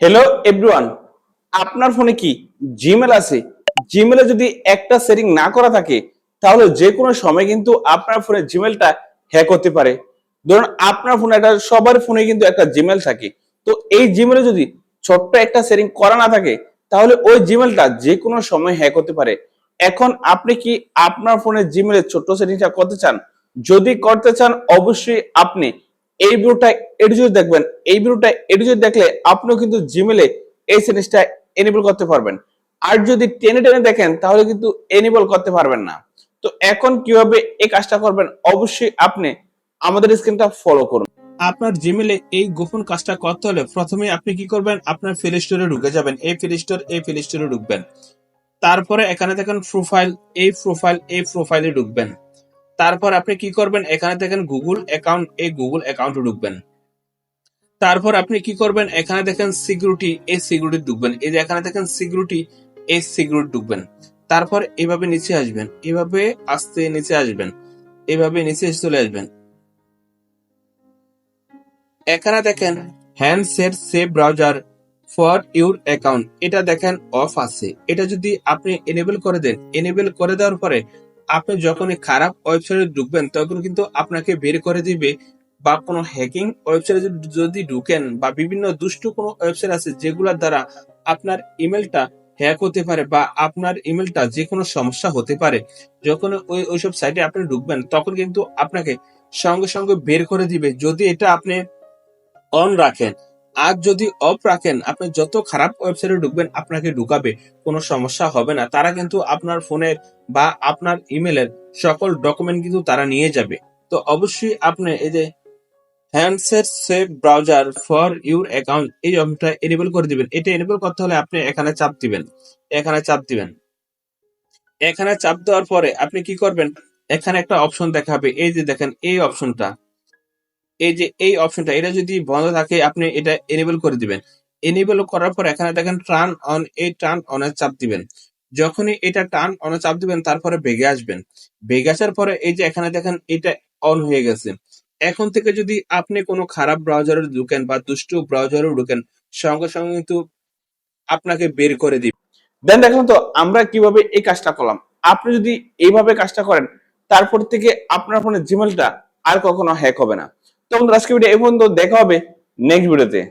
Hello everyone, আপনার ফোনে কি জিমেল আছে? জিমেলে যদি একটা সেটিং না করা থাকে তাহলে যে কোনো সময় কিন্তু আপনার ফোনে জিমেলটা হ্যাক হতে পারে। ধরুন আপনার ফোনে একটা সবার ফোনে কিন্তু একটা জিমেল থাকে। তো এই জিমেলে যদি ছোট্ট একটা সেটিং করা না থাকে তাহলে ওই জিমেলটা যে কোনো সময় হ্যাক হতে পারে। এখন আপনি কি আপনার ফোনের জিমেলের ছোট্ট সেটিংটা করতে চান? যদি করতে চান অবশ্যই আপনি এই ভিডিওটা এটু যদি দেখবেন, এই ভিডিওটা এটু যদি দেখলে আপনিও কিন্তু জিমেলে এই সেটিংসটা এনেবল করতে পারবেন। আর যদি টেনে টেনে দেখেন তাহলে কিন্তু এনেবল করতে পারবেন না। তো এখন কিভাবে এই কাজটা করবেন অবশ্যই আপনি আমাদের স্ক্রিনটা ফলো করুন। আপনার জিমেলে এই গোপন কাজটা করতে হলে প্রথমে আপনি কি করবেন, আপনার প্লে স্টোরে ঢুকে যাবেন। এই প্লে স্টোরে ঢুকবেন। তারপরে এখানে দেখেন প্রোফাইল, এই প্রোফাইলে ঢুকবেন। তারপর আপনি কি করবেন, এখানে দেখেন গুগল অ্যাকাউন্ট, এই গুগল অ্যাকাউন্টে ঢুকবেন। তারপর আপনি কি করবেন, এখানে দেখেন সিকিউরিটি, এই সিকিউরিটি ঢুকবেন। এই যে এখানে দেখেন সিকিউরিটি, এই সিকিউরিটি ঢুকবেন। তারপর এভাবে নিচে আসবেন, এভাবে আস্তে নিচে আসবেন, এভাবে নিচে চলে আসবেন। এখানে দেখেন handset save browser for your account, এটা দেখেন অফ আছে। এটা যদি আপনি এনেবল করে দেন, এনেবল করে দেওয়ার পরে আপনি যখনই খারাপ ওয়েবসাইটে ঢুকবেন তখন কিন্তু আপনাকে বের করে দিবে। বা কোনো হ্যাকিং ওয়েবসাইটে যদি ঢুকেন বা বিভিন্ন দুষ্ট কোনো ওয়েবসাইট আছে যেগুলোর দ্বারা আপনার ইমেলটা হ্যাক হতে পারে বা আপনার ইমেলটা যে কোনো সমস্যা হতে পারে, যখন ওইসব সাইটে আপনি ঢুকবেন তখন কিন্তু আপনাকে সঙ্গে সঙ্গে বের করে দিবে। যদি এটা আপনি অন রাখেন, আর যদি অফ রাখেন, আপনি যত খারাপ ওয়েবসাইটে ঢুকবেন আপনাকে ঢুকাবে, কোনো সমস্যা হবে না। তারা কিন্তু আপনার ফোনের বা আপনার ইমেলের সকল ডকুমেন্ট কিন্তু তারা নিয়ে যাবে। তো অবশ্যই আপনি এই যে handset save browser for your account, এই অপশনটা এনেবল করে দিবেন। এটা এনেবল করতে হলে আপনি এখানে চাপ দিবেন, এখানে চাপ দিবেন। এখানে চাপ দেওয়ার পরে আপনি কি করবেন, এখানে একটা অপশন দেখাবে, এই যে দেখেন এই অপশনটা, এই যে এই অপশনটা, এটা যদি বন্ধ থাকে আপনি এটা এনেবল করে দিবেন। এনেবল করার পর এখানে দেখেন টার্ন অন, এই টার্ন অনে চাপ দিবেন। যখনই এটা টার্ন অনে চাপ দিবেন তারপরে বেগে আসবেন। বেগে আসার পরে এই যে এখানে দেখেন এটা অন হয়ে গেছে। এখন থেকে যদি আপনি কোনো খারাপ ব্রাউজারে ঢুকেন বা দুষ্টু ব্রাউজারে ঢুকেন সঙ্গে সঙ্গে কিন্তু আপনাকে বের করে দিবে। দেন দেখুন তো আমরা কিভাবে এই কাজটা করলাম। আপনি যদি এইভাবে কাজটা করেন তারপর থেকে আপনার ফোনের জিমেলটা আর কখনো হ্যাক হবে না। তো বন্ধুরা আজকে ভিডিও এই পর্যন্ত, দেখা হবে নেক্সট ভিডিওতে।